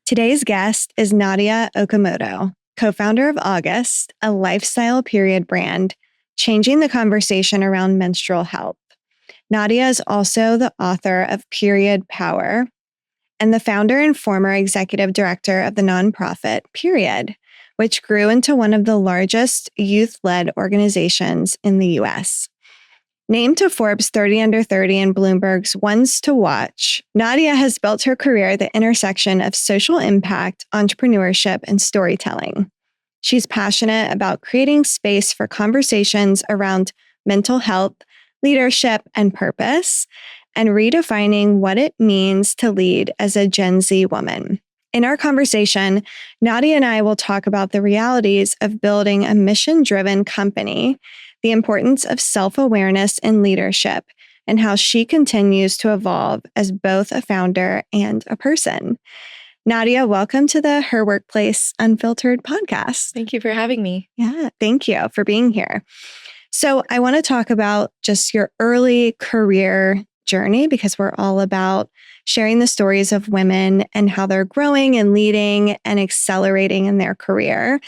Today's guest is Nadya Okamoto, co-founder of August, a lifestyle period brand, changing the conversation around menstrual health. Nadya is also the author of Period Power and the founder and former executive director of the nonprofit Period, which grew into one of the largest youth-led organizations in the U.S. Named to Forbes 30 Under 30 and Bloomberg's Ones to Watch, Nadya has built her career at the intersection of social impact, entrepreneurship, and storytelling. She's passionate about creating space for conversations around mental health, leadership, and purpose, and redefining what it means to lead as a Gen Z woman. In our conversation, Nadya and I will talk about the realities of building a mission-driven company, the importance of self-awareness and leadership, and how she continues to evolve as both a founder and a person. Nadya, welcome to the Her Workplace Unfiltered podcast. Thank you for having me. Yeah, thank you for being here. So I want to talk about just your early career journey because we're all about sharing the stories of women and how they're growing and leading and accelerating in their career.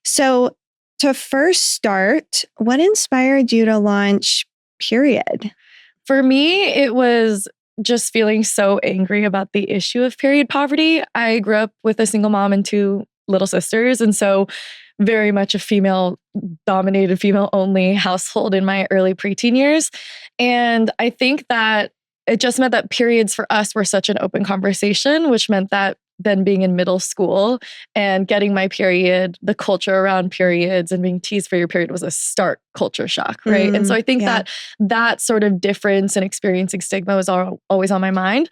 So to first start, what inspired you to launch Period? For me, it was just feeling so angry about the issue of period poverty. I grew up with a single mom and two little sisters, and so very much a female-dominated, female-only household in my early preteen years. And I think that it just meant that periods for us were such an open conversation, which meant that then being in middle school and getting my period, the culture around periods and being teased for your period was a stark culture shock, right? And so I think that sort of difference in experiencing stigma was always on my mind.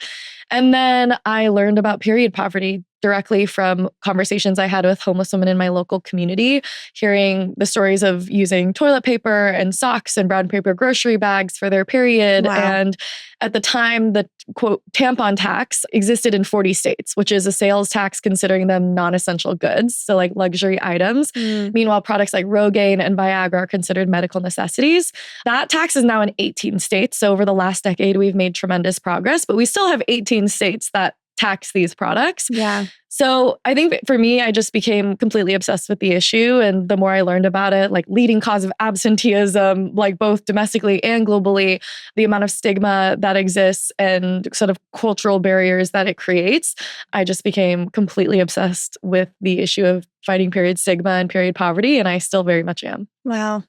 And then I learned about period poverty directly from conversations I had with homeless women in my local community, hearing the stories of using toilet paper and socks and brown paper grocery bags for their period. Wow. And at the time, the quote tampon tax existed in 40 states, which is a sales tax considering them non-essential goods, so like luxury items. Meanwhile, products like Rogaine and Viagra are considered medical necessities. That tax is now in 18 states. So over the last decade, we've made tremendous progress, but we still have 18 states that tax these products. Yeah. So I think for me, I just became completely obsessed with the issue. And the more I learned about it, like leading cause of absenteeism, like both domestically and globally, the amount of stigma that exists and sort of cultural barriers that it creates, I just became completely obsessed with the issue of fighting period stigma and period poverty. And I still very much am. Wow.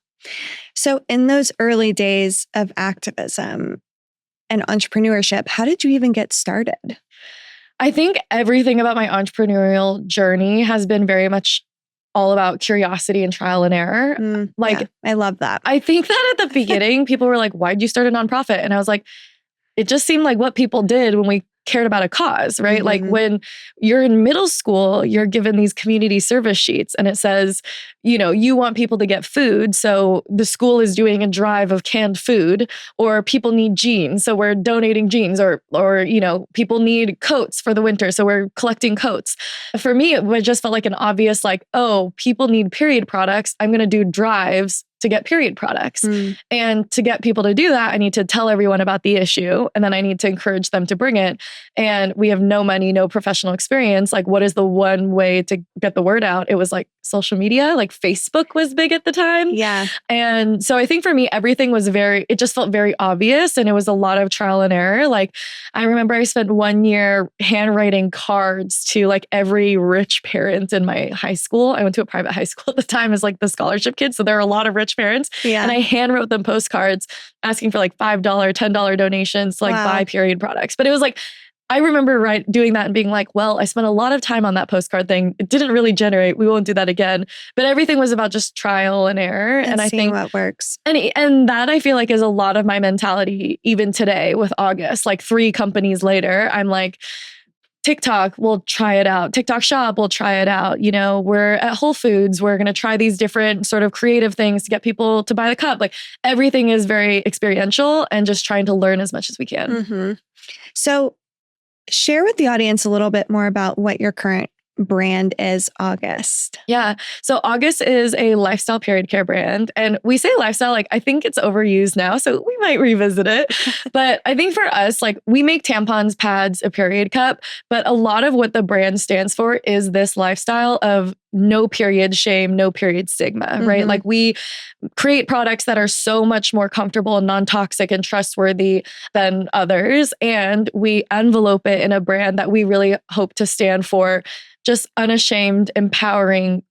So in those early days of activism and entrepreneurship, how did you even get started? I think everything about my entrepreneurial journey has been very much all about curiosity and trial and error. I love that. I think that at the beginning, people were like, why'd you start a nonprofit? And I was like, it just seemed like what people did when we cared about a cause, right? Like when you're in middle school, you're given these community service sheets and it says, you want people to get food. So the school is doing a drive of canned food, or people need jeans. So we're donating jeans, or people need coats for the winter. So we're collecting coats. For me, it just felt like an obvious, people need period products. I'm going to do drives to get period products. And to get people to do that, I need to tell everyone about the issue. And then I need to encourage them to bring it. And we have no money, no professional experience. Like, what is the one way to get the word out? It was like social media, like Facebook was big at the time. Yeah. And so I think for me, everything was it just felt very obvious. And it was a lot of trial and error. Like, I remember I spent 1 year handwriting cards to like every rich parent in my high school. I went to a private high school at the time as like the scholarship kid. So there were a lot of rich parents. Yeah. And I handwrote them postcards asking for like $5, $10 donations to like buy period products. But it was like, I remember doing that and being like, well, I spent a lot of time on that postcard thing. It didn't really generate. We won't do that again. But everything was about just trial and error. And I think what works. And that I feel like is a lot of my mentality even today with August. Like 3 companies later, I'm like, TikTok, we'll try it out. TikTok Shop, we'll try it out. We're at Whole Foods. We're going to try these different sort of creative things to get people to buy the cup. Like everything is very experiential and just trying to learn as much as we can. So share with the audience a little bit more about what your current brand is August? Yeah. So August is a lifestyle period care brand. And we say lifestyle, like I think it's overused now, so we might revisit it. But I think for us, like we make tampons, pads, a period cup, but a lot of what the brand stands for is this lifestyle of no period shame, no period stigma, right? Like we create products that are so much more comfortable, non-toxic, and trustworthy than others. And we envelope it in a brand that we really hope to stand for just unashamed, empowering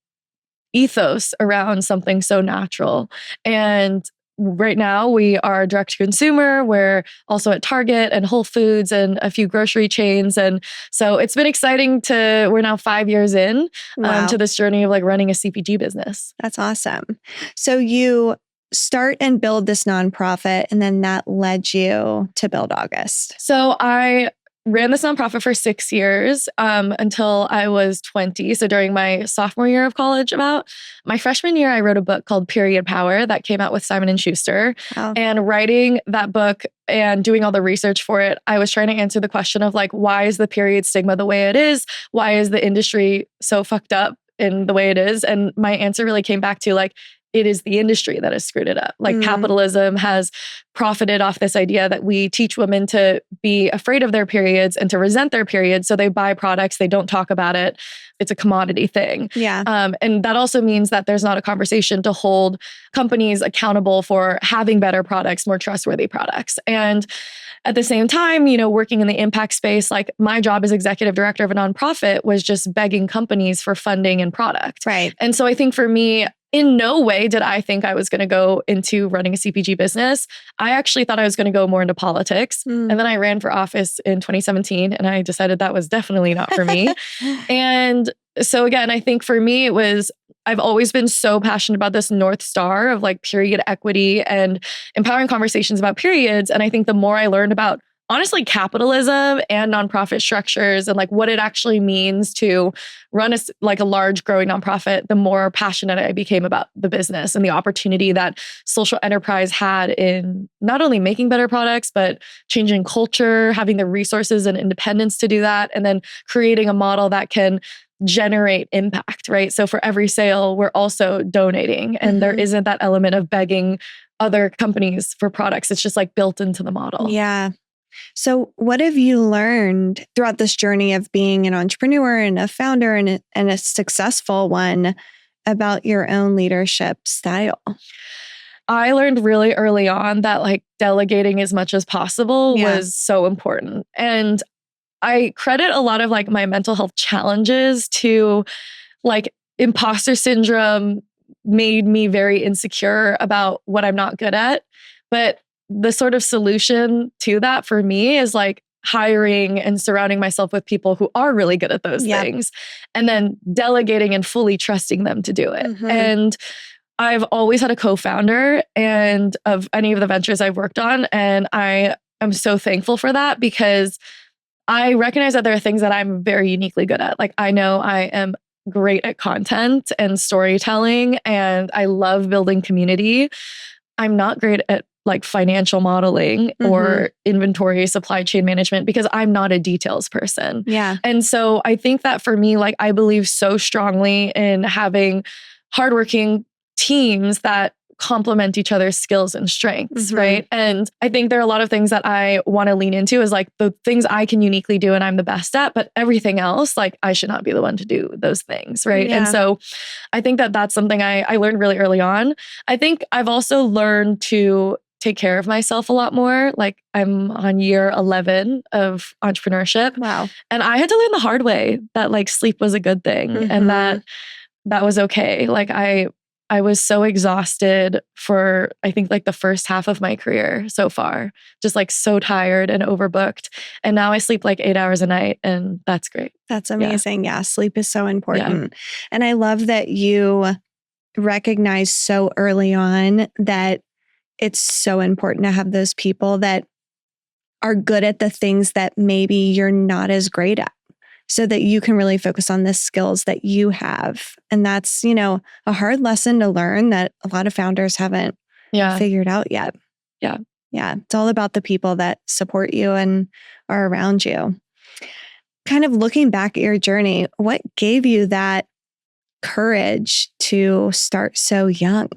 ethos around something so natural. And right now we are direct to consumer. We're also at Target and Whole Foods and a few grocery chains. And so it's been exciting we're now 5 years in to this journey of like running a CPG business. That's awesome. So you start and build this nonprofit, and then that led you to build August. So I ran this nonprofit for 6 years until I was 20. So during my sophomore year of college, about my freshman year, I wrote a book called Period Power that came out with Simon & Schuster. Wow. And writing that book and doing all the research for it, I was trying to answer the question of like, why is the period stigma the way it is? Why is the industry so fucked up in the way it is? And my answer really came back to like, it is the industry that has screwed it up. Like capitalism has profited off this idea that we teach women to be afraid of their periods and to resent their periods. So they buy products, they don't talk about it. It's a commodity thing. Yeah. And that also means that there's not a conversation to hold companies accountable for having better products, more trustworthy products. And at the same time, you know, working in the impact space, like my job as executive director of a nonprofit was just begging companies for funding and product. Right. And so I think for me, in no way did I think I was going to go into running a CPG business. I actually thought I was going to go more into politics. And then I ran for office in 2017 and I decided that was definitely not for me. And so again, I think for me, I've always been so passionate about this North Star of like period equity and empowering conversations about periods. And I think the more I learned about honestly capitalism and nonprofit structures and like what it actually means to run a large growing nonprofit, the more passionate I became about the business and the opportunity that social enterprise had in not only making better products, but changing culture, having the resources and independence to do that, and then creating a model that can generate impact, right? So for every sale, we're also donating, and there isn't that element of begging other companies for products. It's just like built into the model. Yeah. So what have you learned throughout this journey of being an entrepreneur and a founder and a successful one about your own leadership style? I learned really early on that like delegating as much as possible was so important. And I credit a lot of like my mental health challenges to like imposter syndrome made me very insecure about what I'm not good at. But the sort of solution to that for me is like hiring and surrounding myself with people who are really good at those things, and then delegating and fully trusting them to do it. And I've always had a co-founder and of any of the ventures I've worked on. And I am so thankful for that because I recognize that there are things that I'm very uniquely good at. Like I know I am great at content and storytelling, and I love building community. I'm not great at like financial modeling or inventory, supply chain management, because I'm not a details person. Yeah. And so I think that for me, like I believe so strongly in having hardworking teams that complement each other's skills and strengths, right? And I think there are a lot of things that I want to lean into is like the things I can uniquely do and I'm the best at, but everything else, like I should not be the one to do those things, right? Yeah. And so I think that that's something I learned really early on. I think I've also learned to take care of myself a lot more. Like I'm on year 11 of entrepreneurship. Wow. And I had to learn the hard way that like sleep was a good thing and that was okay. Like I was so exhausted for, I think like the first half of my career so far, just like so tired and overbooked. And now I sleep like 8 hours a night and that's great. That's amazing. Yeah. Sleep is so important. Yeah. And I love that you recognize so early on that it's so important to have those people that are good at the things that maybe you're not as great at, so that you can really focus on the skills that you have. And that's, you know, a hard lesson to learn that a lot of founders haven't figured out yet. Yeah. Yeah. It's all about the people that support you and are around you. kind of looking back at your journey, what gave you that courage to start so young?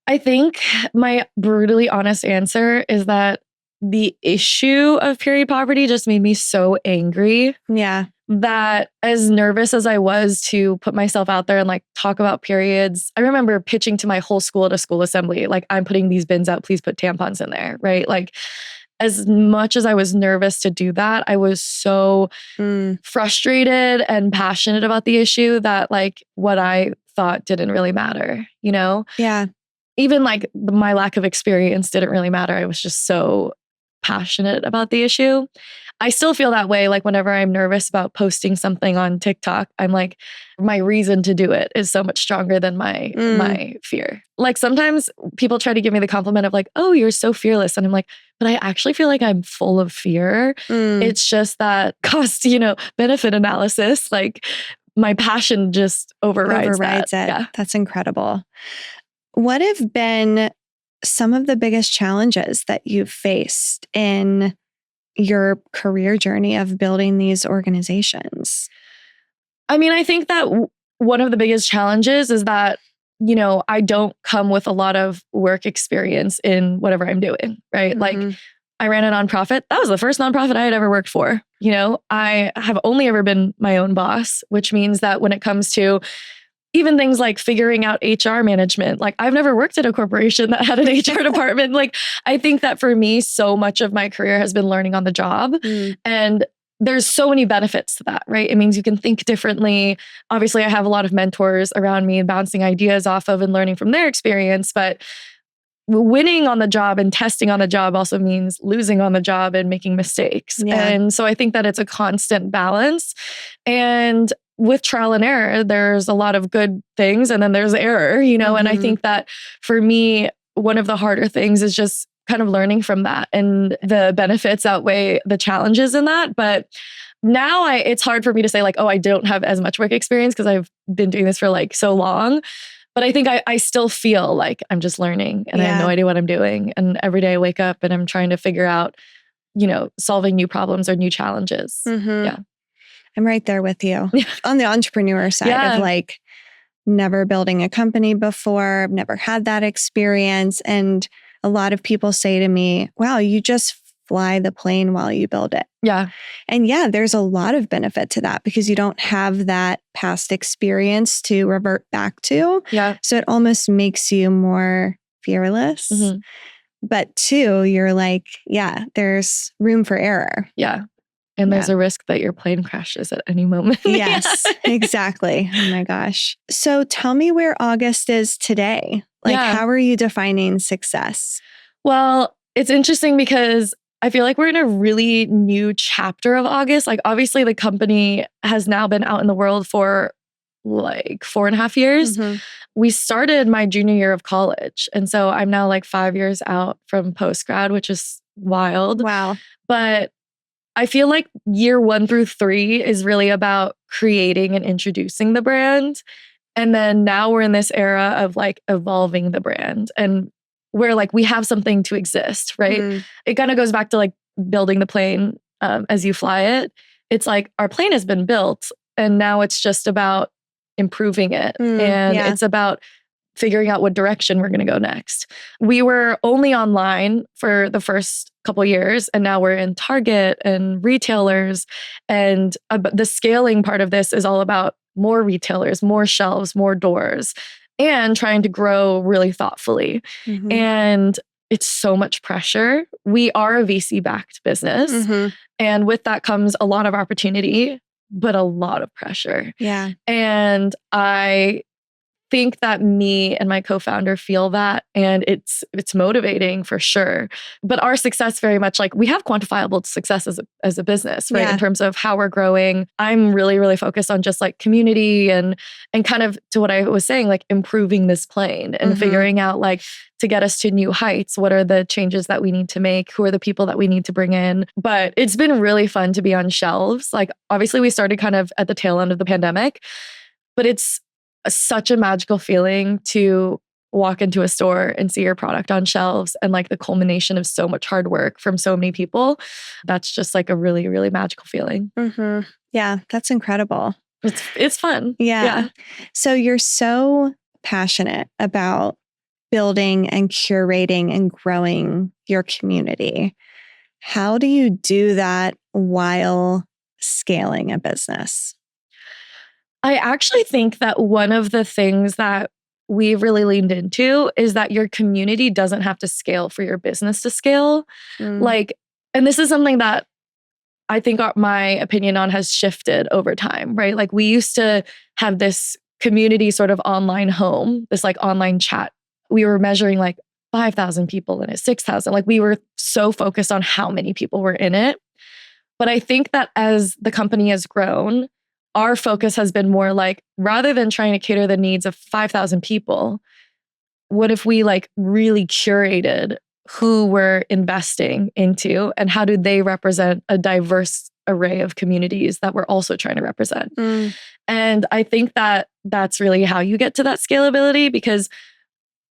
I think my brutally honest answer is that the issue of period poverty just made me so angry. Yeah. That as nervous as I was to put myself out there and like talk about periods, I remember pitching to my whole school at a school assembly, like, I'm putting these bins out, please put tampons in there, right? Like, as much as I was nervous to do that, I was so frustrated and passionate about the issue that like what I thought didn't really matter, you know? Yeah. Even like my lack of experience didn't really matter. I was just so passionate about the issue. I still feel that way. Like whenever I'm nervous about posting something on TikTok, I'm like, my reason to do it is so much stronger than my fear. Like sometimes people try to give me the compliment of like, oh, you're so fearless. And I'm like, but I actually feel like I'm full of fear. It's just that cost, benefit analysis. Like my passion just overrides that. it. Yeah. That's incredible. What have been some of the biggest challenges that you've faced in your career journey of building these organizations? I mean, I think that one of the biggest challenges is that, I don't come with a lot of work experience in whatever I'm doing, right? Like I ran a nonprofit. That was the first nonprofit I had ever worked for. I have only ever been my own boss, which means that when it comes to even things like figuring out HR management, like I've never worked at a corporation that had an HR department. Like I think that for me, so much of my career has been learning on the job. And there's so many benefits to that, right? It means you can think differently. Obviously, I have a lot of mentors around me and bouncing ideas off of and learning from their experience. But winning on the job and testing on the job also means losing on the job and making mistakes. Yeah. And so I think that it's a constant balance. And with trial and error, there's a lot of good things and then there's error, and I think that for me, one of the harder things is just kind of learning from that, and the benefits outweigh the challenges in that. But now it's hard for me to say like, oh, I don't have as much work experience because I've been doing this for like so long. But I think I still feel like I'm just learning and I have no idea what I'm doing. And every day I wake up and I'm trying to figure out, solving new problems or new challenges. Yeah. I'm right there with you on the entrepreneur side of like never building a company before. I've never had that experience. And a lot of people say to me, wow, you just fly the plane while you build it. Yeah. And there's a lot of benefit to that because you don't have that past experience to revert back to. Yeah. So it almost makes you more fearless. But two, you're like, there's room for error. Yeah. And there's a risk that your plane crashes at any moment. Yes, exactly. Oh my gosh. So tell me where August is today. Like, how are you defining success? Well, it's interesting because I feel like we're in a really new chapter of August. Like, obviously, the company has now been out in the world for like 4.5 years. We started my junior year of college. And so I'm now like 5 years out from post-grad, which is wild. Wow. But I feel like year 1 through 3 is really about creating and introducing the brand. And then now we're in this era of like evolving the brand and where like we have something to exist, right? It kind of goes back to like building the plane as you fly it. It's like our plane has been built and now it's just about improving it. And it's about figuring out what direction we're going to go next. We were only online for the first couple years, and now we're in Target and retailers. And the scaling part of this is all about more retailers, more shelves, more doors, and trying to grow really thoughtfully. And it's so much pressure. We are a VC-backed business. And with that comes a lot of opportunity, but a lot of pressure. Yeah. And I think that me and my co-founder feel that, and it's motivating for sure. But our success very much like we have quantifiable success as a business, right? In terms of how we're growing. I'm really, really focused on just like community and kind of to what I was saying, like improving this plane and figuring out like to get us to new heights, what are the changes that we need to make? Who are the people that we need to bring in? But it's been really fun to be on shelves. Like obviously we started kind of at the tail end of the pandemic, but it's such a magical feeling to walk into a store and see your product on shelves and like the culmination of so much hard work from so many people, that's just like a really, really magical feeling. Mm-hmm. Yeah, that's incredible. It's fun. Yeah. So you're so passionate about building and curating and growing your community. How do you do that while scaling a business? I actually think that one of the things that we've really leaned into is that your community doesn't have to scale for your business to scale. Like, and this is something that I think my opinion on has shifted over time, right? Like we used to have this community sort of online home, this like online chat. We were measuring like 5,000 people in it, 6,000. Like we were so focused on how many people were in it. But I think that as the company has grown, our focus has been more like, rather than trying to cater the needs of 5,000 people, what if we like really curated who we're investing into and how do they represent a diverse array of communities that we're also trying to represent? And I think that that's really how you get to that scalability, because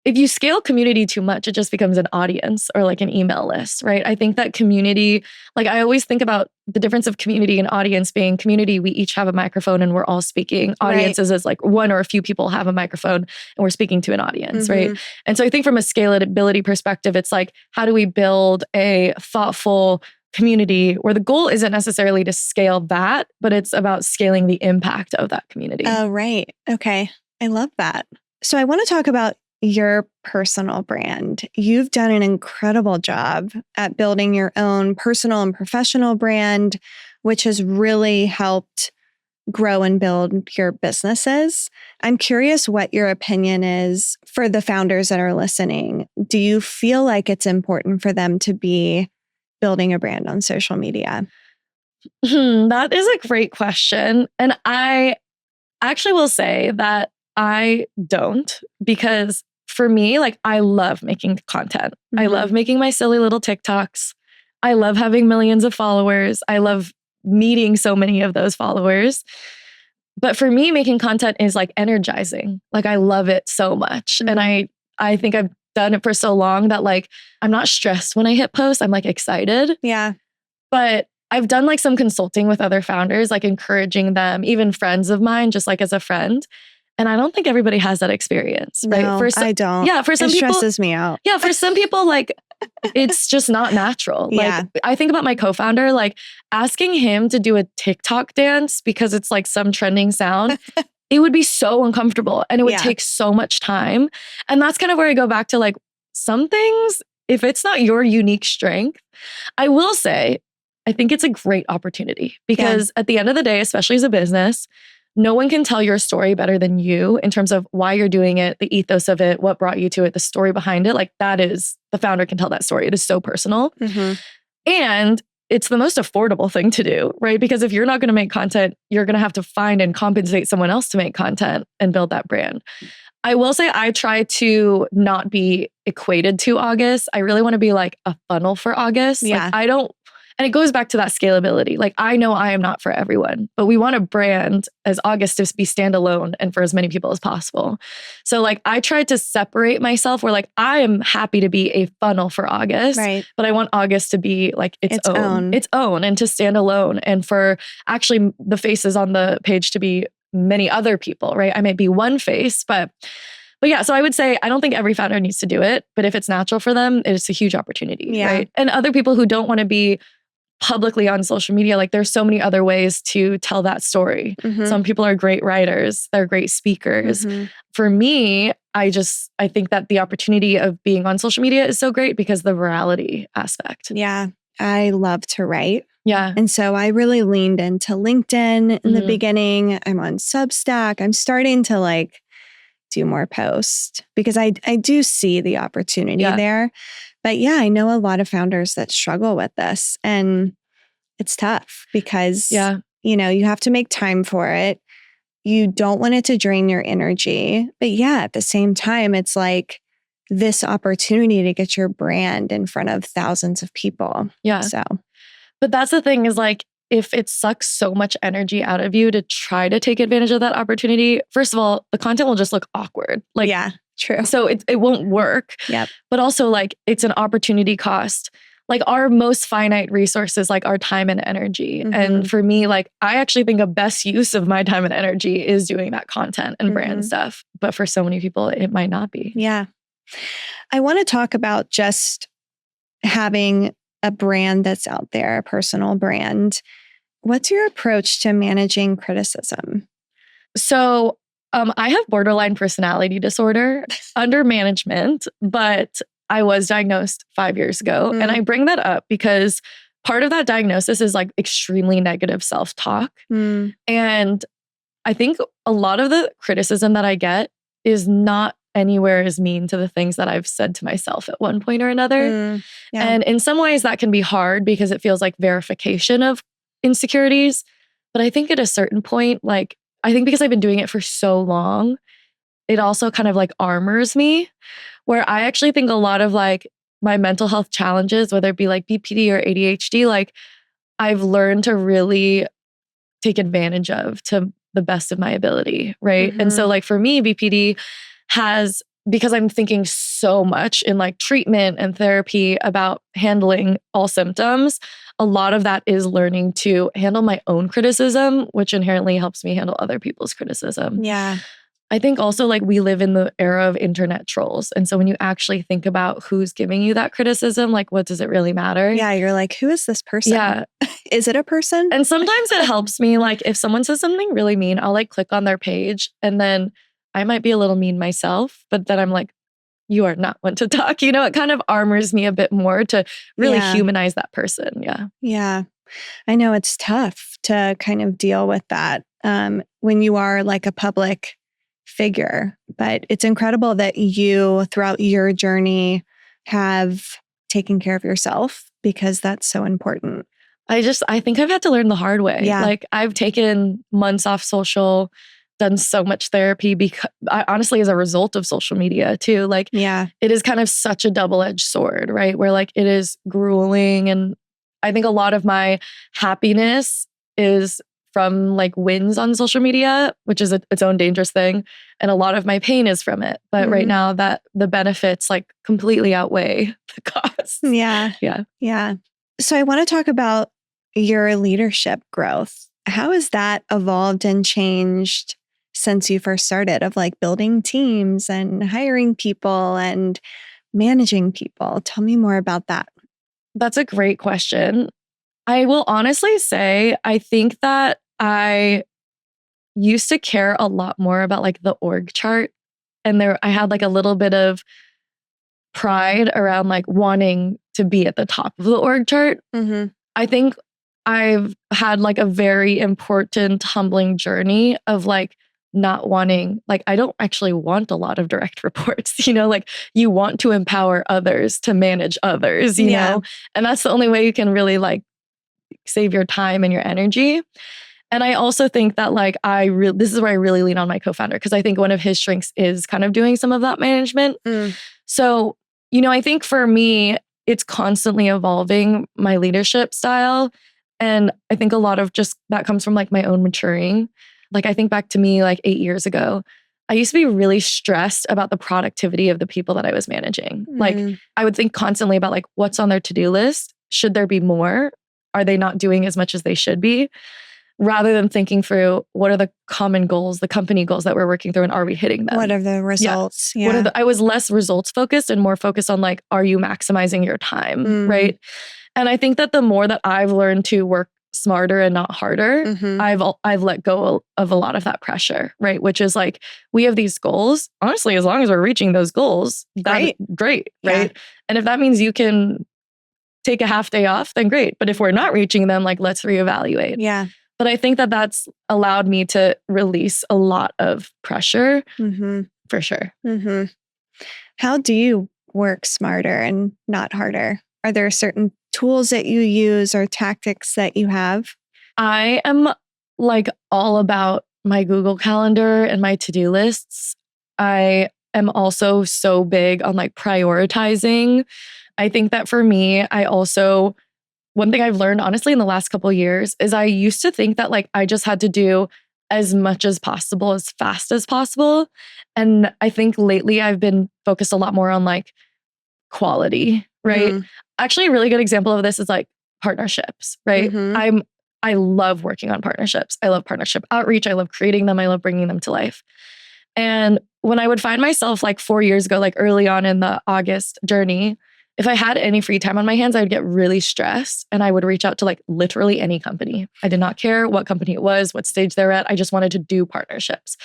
if you scale community too much, it just becomes an audience or like an email list, right? I think that community, like I always think about the difference of community and audience being community, we each have a microphone and we're all speaking. Audiences is like one or a few people have a microphone and we're speaking to an audience, right? And so I think from a scalability perspective, it's like, how do we build a thoughtful community where the goal isn't necessarily to scale that, but it's about scaling the impact of that community. Oh, right. Okay. I love that. So I want to talk about your personal brand. You've done an incredible job at building your own personal and professional brand, which has really helped grow and build your businesses. I'm curious what your opinion is for the founders that are listening. Do you feel like it's important for them to be building a brand on social media? That is a great question. And I actually will say that I don't, because for me, like I love making content. I love making my silly little TikToks. I love having millions of followers. I love meeting so many of those followers. But for me, making content is like energizing. Like I love it so much. And I think I've done it for so long that like I'm not stressed when I hit post. I'm like excited. Yeah. But I've done like some consulting with other founders, like encouraging them, even friends of mine, just like as a friend. And I don't think everybody has that experience, right? No, I don't. Yeah, for some it people, stresses me out. Yeah, for some people, like it's just not natural. Like I think about my co-founder, like asking him to do a TikTok dance because it's like some trending sound. It would be so uncomfortable and it would take so much time. And that's kind of where I go back to like some things, if it's not your unique strength, I will say, I think it's a great opportunity because at the end of the day, especially as a business, no one can tell your story better than you in terms of why you're doing it, the ethos of it, what brought you to it, the story behind it. Like that is, the founder can tell that story. It is so personal. And it's the most affordable thing to do, right? Because if you're not going to make content, you're going to have to find and compensate someone else to make content and build that brand. I will say I try to not be equated to August. I really want to be like a funnel for August. Yeah. Like I don't, and it goes back to that scalability. Like I know I am not for everyone, but we want a brand as August to be standalone and for as many people as possible. So like I tried to separate myself where like I am happy to be a funnel for August, but I want August to be like its own and to stand alone and for actually the faces on the page to be many other people, right? I might be one face, but yeah, so I would say I don't think every founder needs to do it, but if it's natural for them, it's a huge opportunity, right? And other people who don't want to be publicly on social media, like there's so many other ways to tell that story. Some people are great writers, they're great speakers. For me, I think that the opportunity of being on social media is so great because the virality aspect. Yeah, I love to write. Yeah. And so I really leaned into LinkedIn in the beginning. I'm on Substack. I'm starting to like do more posts because I do see the opportunity there. But yeah, I know a lot of founders that struggle with this and it's tough because, you know, you have to make time for it. You don't want it to drain your energy. But yeah, at the same time, it's like this opportunity to get your brand in front of thousands of people. Yeah. So, but that's the thing is like, if it sucks so much energy out of you to try to take advantage of that opportunity, first of all, the content will just look awkward. Like, yeah, true. So it won't work. Yep. But also like it's an opportunity cost. Like our most finite resources, like our time and energy. And for me, like I actually think a best use of my time and energy is doing that content and brand stuff. But for so many people, it might not be. Yeah. I want to talk about just having a brand that's out there, a personal brand. What's your approach to managing criticism? So I have borderline personality disorder under management, but I was diagnosed 5 years ago. And I bring that up because part of that diagnosis is like extremely negative self-talk. And I think a lot of the criticism that I get is not anywhere as mean to the things that I've said to myself at one point or another. Yeah. And in some ways that can be hard because it feels like verification of insecurities. But I think at a certain point, like, I think because I've been doing it for so long, it also kind of like armors me, where I actually think a lot of like my mental health challenges, whether it be like BPD or ADHD, like I've learned to really take advantage of to the best of my ability, right? And so like for me, BPD has, because I'm thinking so much in like treatment and therapy about handling all symptoms, a lot of that is learning to handle my own criticism, which inherently helps me handle other people's criticism. Yeah. I think also like we live in the era of internet trolls. And so when you actually think about who's giving you that criticism, like what does it really matter? Yeah. You're like, who is this person? Yeah. Is it a person? And sometimes it helps me. Like if someone says something really mean, I'll like click on their page and then I might be a little mean myself, but then I'm like, you are not one to talk. You know, it kind of armors me a bit more to really humanize that person. Yeah. Yeah. I know it's tough to kind of deal with that when you are like a public figure, but it's incredible that you throughout your journey have taken care of yourself because that's so important. I think I've had to learn the hard way. Yeah. Like I've taken months off social, done so much therapy because honestly, as a result of social media too, like it is kind of such a double-edged sword, right? Where like it is grueling. And I think a lot of my happiness is from like wins on social media, which is its own dangerous thing. And a lot of my pain is from it. But right now that the benefits like completely outweigh the costs. Yeah. Yeah. Yeah. So I want to talk about your leadership growth. How has that evolved and changed since you first started of like building teams and hiring people and managing people? Tell me more about that. That's a great question. I will honestly say, I think that I used to care a lot more about like the org chart. And I had like a little bit of pride around like wanting to be at the top of the org chart. I think I've had like a very important, humbling journey of like not wanting, like, I don't actually want a lot of direct reports, you know, like you want to empower others to manage others, you know, and that's the only way you can really like save your time and your energy. And I also think that like this is where I really lean on my co-founder because I think one of his strengths is kind of doing some of that management. So, you know, I think for me, it's constantly evolving my leadership style. And I think a lot of just that comes from like my own maturing. Like I think back to me like 8 years ago, I used to be really stressed about the productivity of the people that I was managing. Like I would think constantly about like what's on their to-do list. Should there be more? Are they not doing as much as they should be? Rather than thinking through what are the common goals, the company goals that we're working through and are we hitting them? What are the results? I was less results focused and more focused on like, are you maximizing your time? Right. And I think that the more that I've learned to work smarter and not harder, I've let go of a lot of that pressure, right? Which is like, we have these goals. Honestly, as long as we're reaching those goals, great, right? And if that means you can take a half day off, then great. But if we're not reaching them, like, let's reevaluate. Yeah. But I think that that's allowed me to release a lot of pressure for sure. How do you work smarter and not harder? Are there certain tools that you use or tactics that you have? I am like all about my Google Calendar and my to-do lists. I am also so big on like prioritizing. I think that for me, I also one thing I've learned, honestly, in the last couple of years is I used to think that like I just had to do as much as possible, as fast as possible. And I think lately I've been focused a lot more on like quality, right? Actually, a really good example of this is like partnerships, right? I love working on partnerships. I love partnership outreach. I love creating them. I love bringing them to life. And when I would find myself like 4 years ago, like early on in the August journey, if I had any free time on my hands, I would get really stressed and I would reach out to like literally any company. I did not care what company it was, what stage they're at. I just wanted to do partnerships.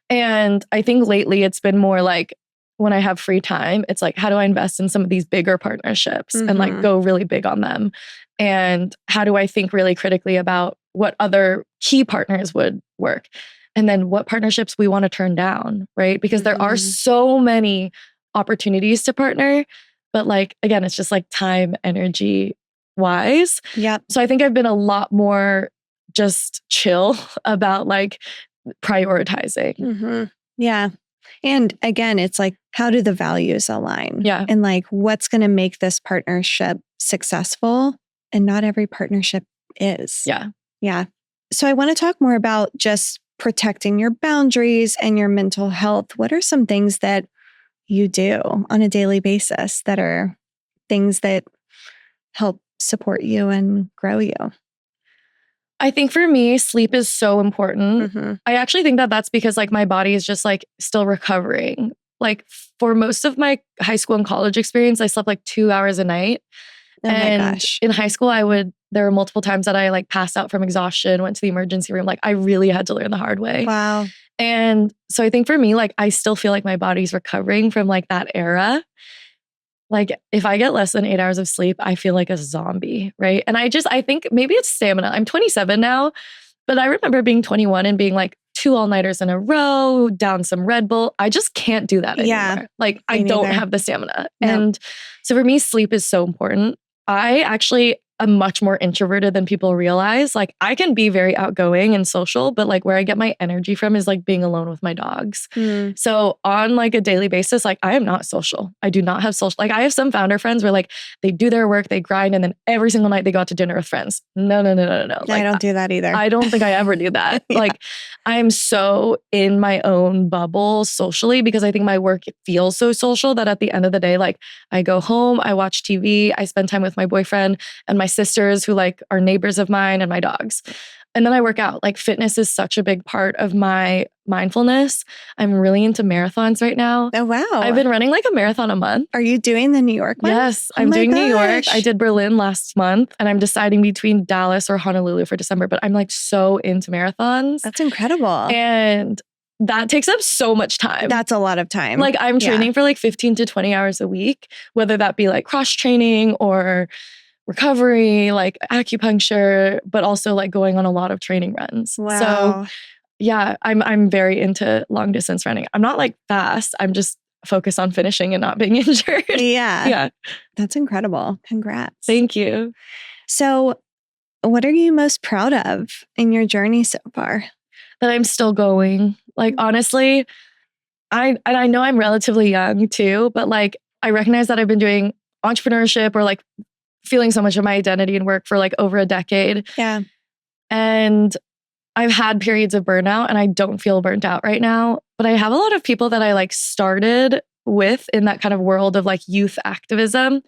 And I think lately it's been more like when I have free time, it's like, how do I invest in some of these bigger partnerships and like go really big on them? And how do I think really critically about what other key partners would work? And then what partnerships we want to turn down, right? Because there are so many opportunities to partner. But like, again, it's just like time, energy wise. Yep. So I think I've been a lot more just chill about like prioritizing. Yeah. And again, it's like, how do the values align? Yeah. And like, what's going to make this partnership successful? And not every partnership is. Yeah. Yeah. So I want to talk more about just protecting your boundaries and your mental health. What are some things that you do on a daily basis that are things that help support you and grow you? I think for me, sleep is so important. I actually think that that's because like my body is just like still recovering. Like for most of my high school and college experience, I slept like 2 hours a night. Oh my gosh. In high school, there were multiple times that I like passed out from exhaustion, went to the emergency room. Like I really had to learn the hard way. Wow. And so I think for me, like I still feel like my body's recovering from like that era. Like if I get less than 8 hours of sleep, I feel like a zombie, right? And I think maybe it's stamina. I'm 27 now, but I remember being 21 and being like 2 all-nighters in a row, down some Red Bull. I just can't do that anymore. Yeah, like I don't have the stamina. Nope. And so for me, sleep is so important. I actually am much more introverted than people realize. Like I can be very outgoing and social, but like where I get my energy from is like being alone with my dogs. So on like a daily basis, like I am not social. I do not have social. Like I have some founder friends where like they do their work, they grind, and then every single night they go out to dinner with friends. No. Like, I don't do that either. I don't think I ever do that. Yeah. Like I'm so in my own bubble socially because I think my work feels so social that at the end of the day, like I go home, I watch TV, I spend time with my boyfriend and my sisters who like are neighbors of mine and my dogs. And then I work out. Like fitness is such a big part of my mindfulness. I'm really into marathons right now. Oh, wow. I've been running like a marathon a month. Are you doing the New York one? Yes, I'm doing New York. I did Berlin last month and I'm deciding between Dallas or Honolulu for December, but I'm like so into marathons. That's incredible. And that takes up so much time. That's a lot of time. Like I'm training for like 15 to 20 hours a week, whether that be like cross training or recovery, like acupuncture, but also like going on a lot of training runs. Wow. So yeah, I'm very into long distance running. I'm not like fast. I'm just focused on finishing and not being injured. Yeah. Yeah. That's incredible. Congrats. Thank you. So what are you most proud of in your journey so far? That I'm still going. Like honestly, I know I'm relatively young too, but like I recognize that I've been doing entrepreneurship or like feeling so much of my identity and work for like over a decade. Yeah. And I've had periods of burnout and I don't feel burnt out right now, but I have a lot of people that I like started with in that kind of world of like youth activism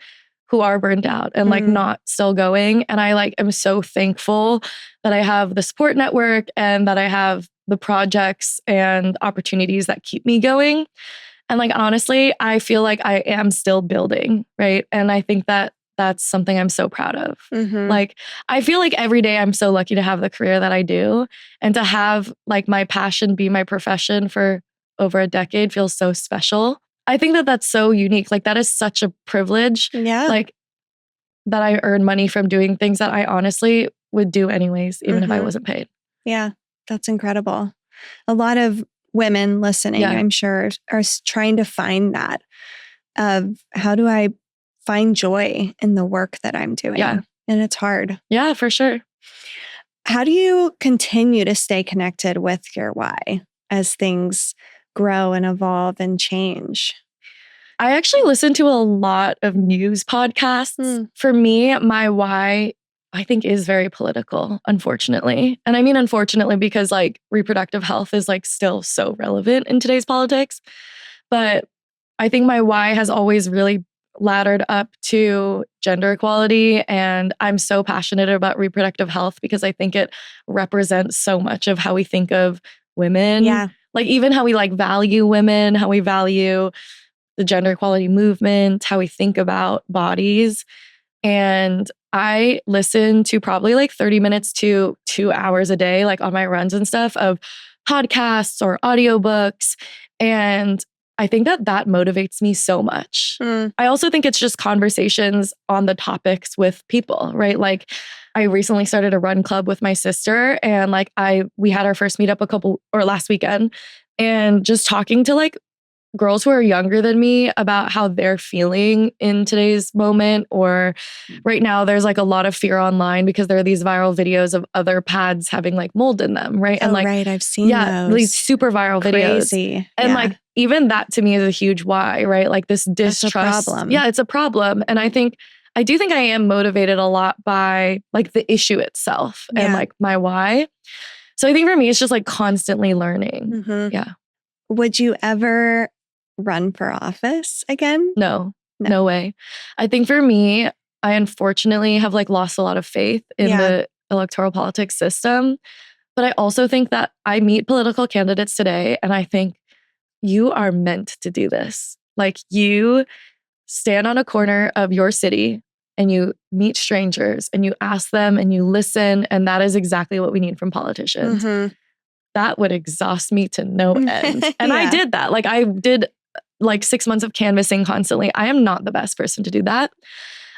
who are burned out and like not still going. And I like am so thankful that I have the support network and that I have the projects and opportunities that keep me going. And like, honestly, I feel like I am still building, right? And I think that that's something I'm so proud of. Like, I feel like every day I'm so lucky to have the career that I do and to have like my passion be my profession for over a decade feels so special. I think that that's so unique. Like that is such a privilege. Yeah. Like that I earn money from doing things that I honestly would do anyways, even if I wasn't paid. Yeah. That's incredible. A lot of women listening, I'm sure, are trying to find that of how do I find joy in the work that I'm doing? Yeah. And it's hard. Yeah, for sure. How do you continue to stay connected with your why as things grow and evolve and change? I actually listen to a lot of news podcasts. For me, my why I think is very political, unfortunately. And I mean, unfortunately, because like reproductive health is like still so relevant in today's politics. But I think my why has always really laddered up to gender equality. And I'm so passionate about reproductive health because I think it represents so much of how we think of women. Yeah. Like even how we like value women, how we value the gender equality movement, how we think about bodies. And I listen to probably like 30 minutes to 2 hours a day, like on my runs and stuff, of podcasts or audiobooks. And I think that that motivates me so much. I also think it's just conversations on the topics with people, right? Like I recently started a run club with my sister, and like we had our first meetup last weekend, and just talking to like girls who are younger than me about how they're feeling in today's moment. Or right now there's like a lot of fear online because there are these viral videos of other pads having like mold in them, right? And like, right, I've seen those. These super viral videos. Crazy. And like even that to me is a huge why, right? Like this distrust. That's a problem. Yeah, it's a problem. And I do think I am motivated a lot by like the issue itself and like my why. So I think for me, it's just like constantly learning. Yeah. Would you ever run for office again? No way. I think for me, I unfortunately have like lost a lot of faith in the electoral politics system. But I also think that I meet political candidates today and I think you are meant to do this. Like you stand on a corner of your city and you meet strangers and you ask them and you listen. And that is exactly what we need from politicians. That would exhaust me to no end. And I did that. Like I did like 6 months of canvassing constantly. I am not the best person to do that.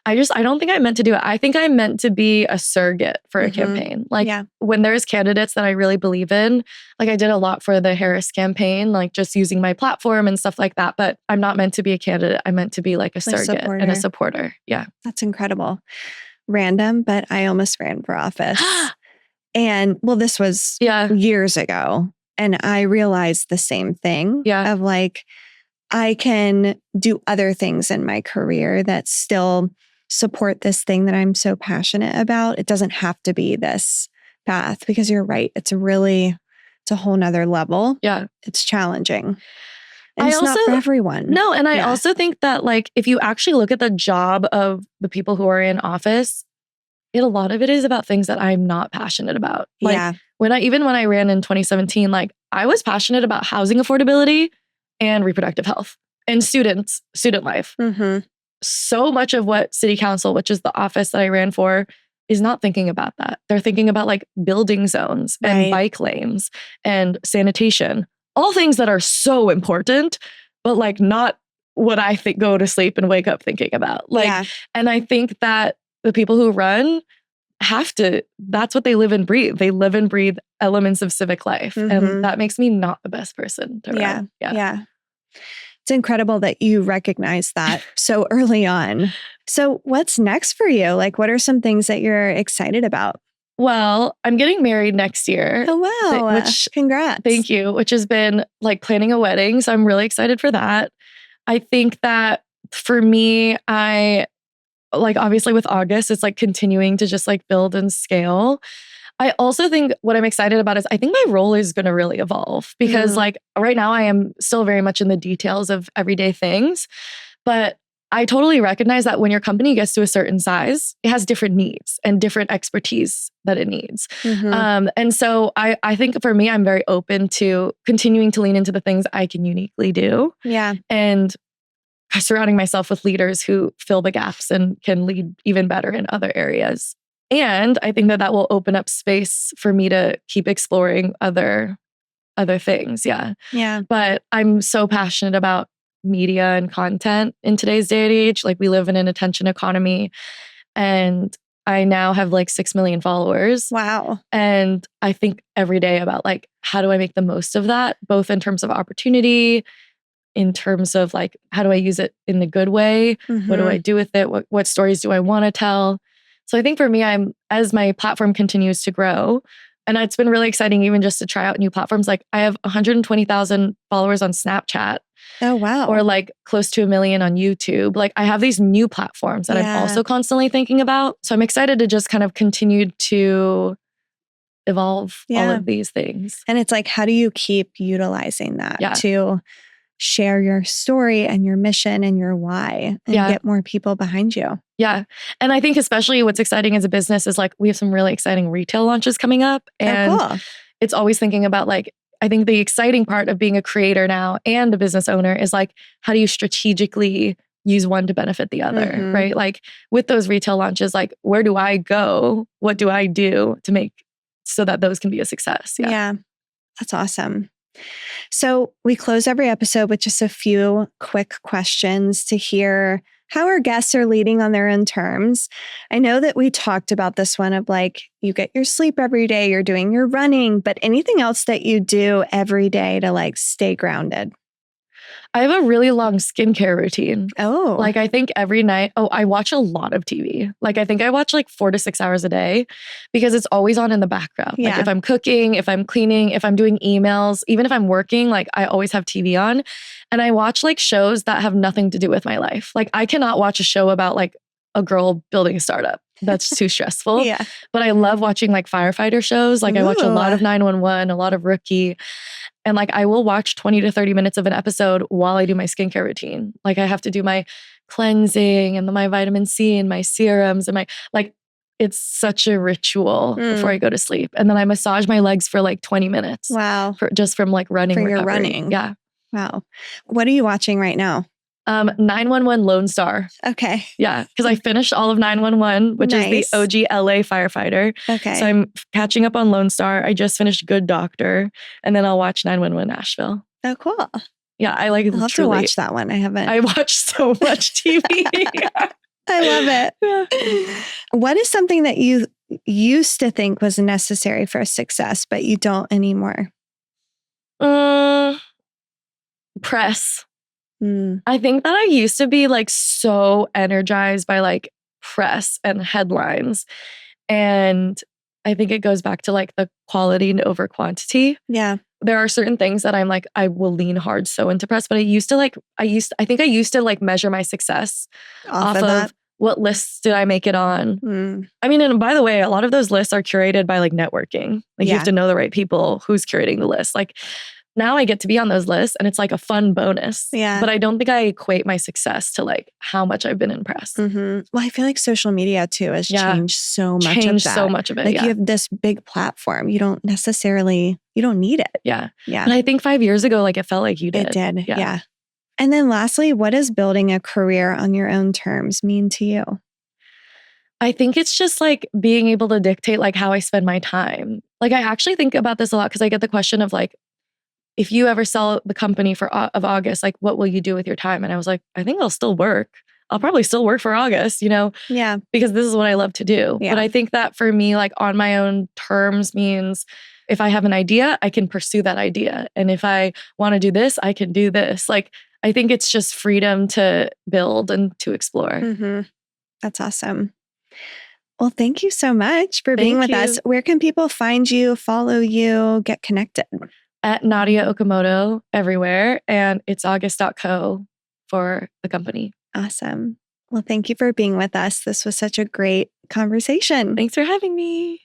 I don't think I'm meant to do it. I think I'm meant to be a surrogate for a campaign. Like when there's candidates that I really believe in, like I did a lot for the Harris campaign, like just using my platform and stuff like that. But I'm not meant to be a candidate. I'm meant to be like a surrogate and a supporter. Yeah. That's incredible. Random, but I almost ran for office. And well, this was years ago. And I realized the same thing of like, I can do other things in my career that still support this thing that I'm so passionate about. It doesn't have to be this path because you're right. It's a whole nother level. Yeah. It's challenging. And it's not for everyone. No. And I also think that like, if you actually look at the job of the people who are in office, a lot of it is about things that I'm not passionate about. Like when I ran in 2017, like I was passionate about housing affordability and reproductive health and student life. So much of what city council, which is the office that I ran for, is not thinking about that. They're thinking about like building zones and bike lanes and sanitation, all things that are so important, but like not what I think go to sleep and wake up thinking about. Like, and I think that the people who run have to, that's what they live and breathe. They live and breathe elements of civic life. And that makes me not the best person to run. Yeah. It's incredible that you recognize that so early on. So what's next for you? Like, what are some things that you're excited about? Well, I'm getting married next year. Oh, wow. Congrats. Thank you. Which has been like planning a wedding. So I'm really excited for that. I think that for me, obviously with August, it's like continuing to just like build and scale. I also think what I'm excited about is I think my role is going to really evolve because like right now I am still very much in the details of everyday things, but I totally recognize that when your company gets to a certain size, it has different needs and different expertise that it needs. And so I think for me, I'm very open to continuing to lean into the things I can uniquely do. Yeah. And surrounding myself with leaders who fill the gaps and can lead even better in other areas. And I think that will open up space for me to keep exploring other things. Yeah. But I'm so passionate about media and content in today's day and age. Like we live in an attention economy and I now have like 6 million followers. Wow. And I think every day about like, how do I make the most of that? Both in terms of opportunity, in terms of like, how do I use it in the good way? What do I do with it? What stories do I want to tell? So I think for me, as my platform continues to grow, And it's been really exciting even just to try out new platforms. Like I have 120,000 followers on Snapchat. Oh, wow. Or like close to 1 million on YouTube. Like I have these new platforms that I'm also constantly thinking about. So I'm excited to just kind of continue to evolve all of these things. And it's like, how do you keep utilizing that to share your story and your mission and your why and get more people behind you? Yeah. And I think especially what's exciting as a business is like we have some really exciting retail launches coming up. And cool. It's always thinking about like, I think the exciting part of being a creator now and a business owner is like, how do you strategically use one to benefit the other, right? Like with those retail launches, like where do I go? What do I do to make so that those can be a success? Yeah, that's awesome. So we close every episode with just a few quick questions to hear how our guests are leading on their own terms. I know that we talked about this one of like, you get your sleep every day, you're doing your running, but anything else that you do every day to like stay grounded? I have a really long skincare routine. Oh. Like I think every night, I watch a lot of TV. Like I think I watch like 4 to 6 hours a day because it's always on in the background. Yeah. Like if I'm cooking, if I'm cleaning, if I'm doing emails, even if I'm working, like I always have TV on. And I watch like shows that have nothing to do with my life. Like I cannot watch a show about like a girl building a startup. That's too stressful. Yeah. But I love watching like firefighter shows. Like I watch a lot of 911, a lot of Rookie. And like I will watch 20 to 30 minutes of an episode while I do my skincare routine. Like I have to do my cleansing and my vitamin C and my serums and my like it's such a ritual before I go to sleep. And then I massage my legs for like 20 minutes. Wow. Just from like running. For your recovery. running. Yeah. Wow. What are you watching right now? 911 Lone Star. Okay. Yeah. Because I finished all of 911, which is the OG LA firefighter. Okay. So I'm catching up on Lone Star. I just finished Good Doctor. And then I'll watch 911 Nashville. Oh, cool. Yeah. I like I'll have to watch that one. I haven't. I watch so much TV. I love it. Yeah. What is something that you used to think was necessary for success, but you don't anymore? Press. I think that I used to be like so energized by like press and headlines. And I think it goes back to like the quality and over quantity. Yeah. There are certain things that I'm like, I will lean hard so into press, but I think I used to like measure my success off of what lists did I make it on. I mean, and by the way, a lot of those lists are curated by like networking. Like you have to know the right people who's curating the list. Like now I get to be on those lists and it's like a fun bonus. Yeah. But I don't think I equate my success to like how much I've been impressed. Well, I feel like social media too has changed so much of that. So much of it. Like you have this big platform. You don't need it. Yeah. Yeah. And I think 5 years ago, like it felt like you did. It did. Yeah. And then lastly, what does building a career on your own terms mean to you? I think it's just like being able to dictate like how I spend my time. Like I actually think about this a lot because I get the question of like, if you ever sell the company of August, like what will you do with your time? And I was like, I think I'll still work. I'll probably still work for August, Yeah. Because this is what I love to do. Yeah. But I think that for me, like on my own terms means if I have an idea, I can pursue that idea. And if I want to do this, I can do this. Like, I think it's just freedom to build and to explore. That's awesome. Well, thank you so much for being with us. Where can people find you, follow you, get connected? At Nadya Okamoto everywhere. And it's august.co for the company. Awesome. Well, thank you for being with us. This was such a great conversation. Thanks for having me.